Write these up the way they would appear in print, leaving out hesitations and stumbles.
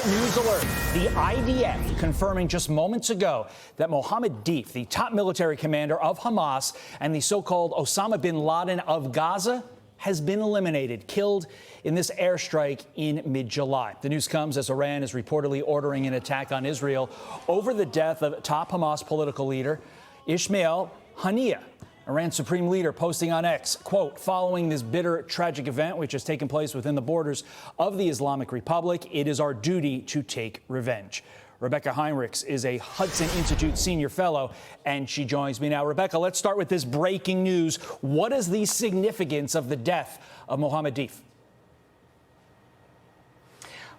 news alert. The IDF confirming just moments ago that Mohammed Deif, the top military commander of Hamas and the so-called Osama bin Laden of Gaza, has been eliminated, killed in this airstrike in mid-July. The news comes as Iran is reportedly ordering an attack on Israel over the death of top Hamas political leader Ismail Haniyeh. Iran's supreme leader posting on X, quote, following this bitter, tragic event which has taken place within the borders of the Islamic Republic, it is our duty to take revenge. Rebeccah Heinrichs is a Hudson Institute senior fellow, and she joins me now. Rebeccah, let's start with this breaking news. What is the significance of the death of Mohammed Deif?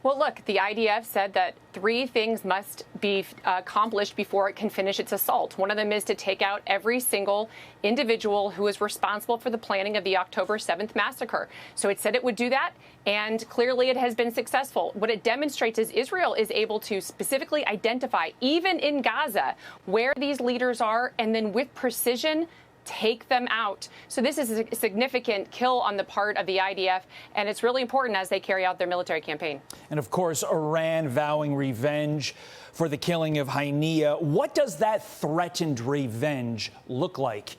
Well, look, the IDF said that 3 things must be accomplished before it can finish its assault. One of them is to take out every single individual who is responsible for the planning of the October 7th massacre. So it said it would do that, and clearly it has been successful. What it demonstrates is Israel is able to specifically identify, even in Gaza, where these leaders are, and then with precision take them out. So this is a significant kill on the part of the IDF, and it's really important as they carry out their military campaign. And of course, Iran vowing revenge for the killing of Haniyeh. What does that threatened revenge look like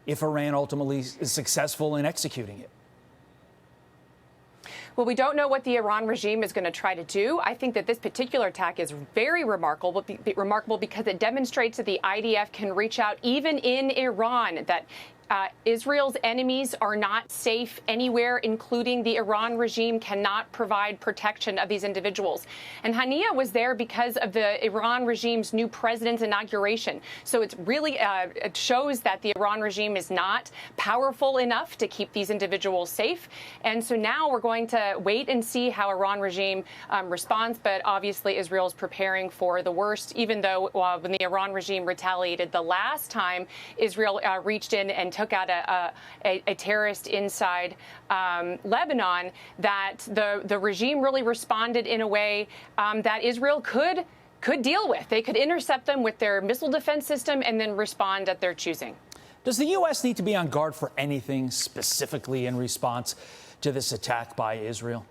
if Iran ultimately is successful in executing it? Well, we don't know what the Iran regime is going to try to do. I think that this particular attack is very remarkable because it demonstrates that the IDF can reach out even in Iran, that Israel's enemies are not safe anywhere, including the Iran regime cannot provide protection of these individuals. And Haniyeh was there because of the Iran regime's new president's inauguration. So it's really it shows that the Iran regime is not powerful enough to keep these individuals safe. And so now we're going to wait and see how Iran regime responds. But obviously, Israel is preparing for the worst, even though when the Iran regime retaliated the last time, Israel reached in and took out a terrorist inside Lebanon, that the regime really responded in a way that Israel could deal with. They could intercept them with their missile defense system and then respond at their choosing. Does the U.S. need to be on guard for anything specifically in response to this attack by Israel?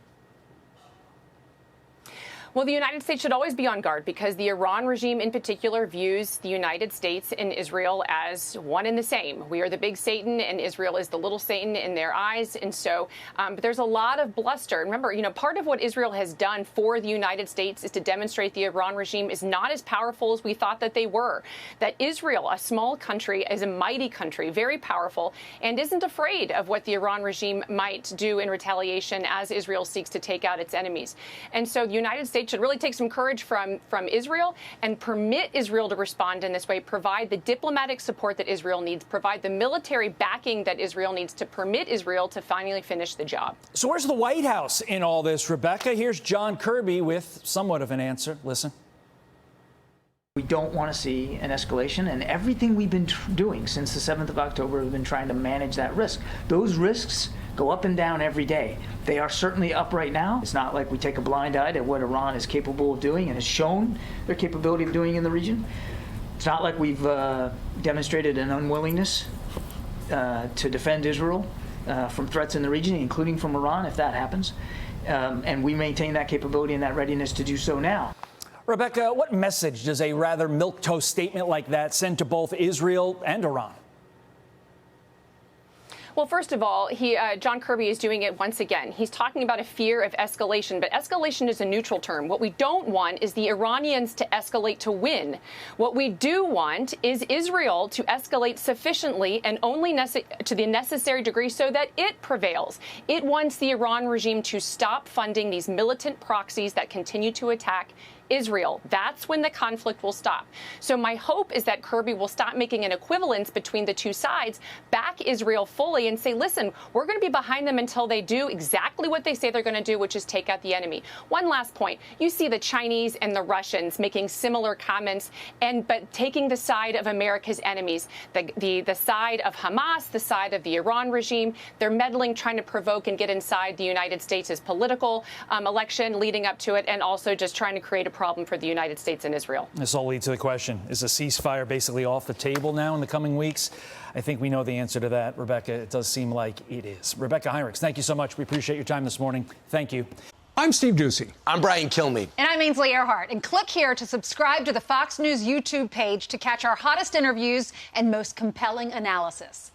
Well, the United States should always be on guard because the Iran regime in particular views the United States and Israel as one and the same. We are the big Satan and Israel is the little Satan in their eyes. And so but there's a lot of bluster. Remember, part of what Israel has done for the United States is to demonstrate the Iran regime is not as powerful as we thought that they were. That Israel, a small country, is a mighty country, very powerful, and isn't afraid of what the Iran regime might do in retaliation as Israel seeks to take out its enemies. And so the United States should really take some courage from Israel and permit Israel to respond in this way, provide the diplomatic support that Israel needs, provide the military backing that Israel needs to permit Israel to finally finish the job. So where's the White House in all this, Rebeccah? Here's John Kirby with somewhat of an answer. Listen. We don't want to see an escalation, and everything we've been doing since the 7th of October, we've been trying to manage that risk. Those risks go up and down every day. They are certainly up right now. It's not like we take a blind eye to what Iran is capable of doing and has shown their capability of doing in the region. It's not like we've demonstrated an unwillingness to defend Israel from threats in the region, including from Iran, if that happens. And we maintain that capability and that readiness to do so now. Rebeccah, what message does a rather milquetoast statement like that send to both Israel and Iran? Well, first of all, John Kirby is doing it once again. He's talking about a fear of escalation, but escalation is a neutral term. What we don't want is the Iranians to escalate to win. What we do want is Israel to escalate sufficiently and only to the necessary degree so that it prevails. It wants the Iran regime to stop funding these militant proxies that continue to attack Israel. That's when the conflict will stop. So my hope is that Kirby will stop making an equivalence between the two sides, back Israel fully and say, listen, we're going to be behind them until they do exactly what they say they're going to do, which is take out the enemy. One last point. You see the Chinese and the Russians making similar comments, but taking the side of America's enemies, the side of Hamas, the side of the Iran regime. They're meddling, trying to provoke and get inside the United States' political election leading up to it, and also just trying to create a problem for the United States and Israel. This all leads to the question, is a ceasefire basically off the table now in the coming weeks? I think we know the answer to that, Rebeccah. It does seem like it is. Rebeccah Heinrichs, thank you so much. We appreciate your time this morning. Thank you. I'm Steve Doocy. I'm Brian Kilmeade. And I'm Ainsley Earhart. And click here to subscribe to the Fox News YouTube page to catch our hottest interviews and most compelling analysis.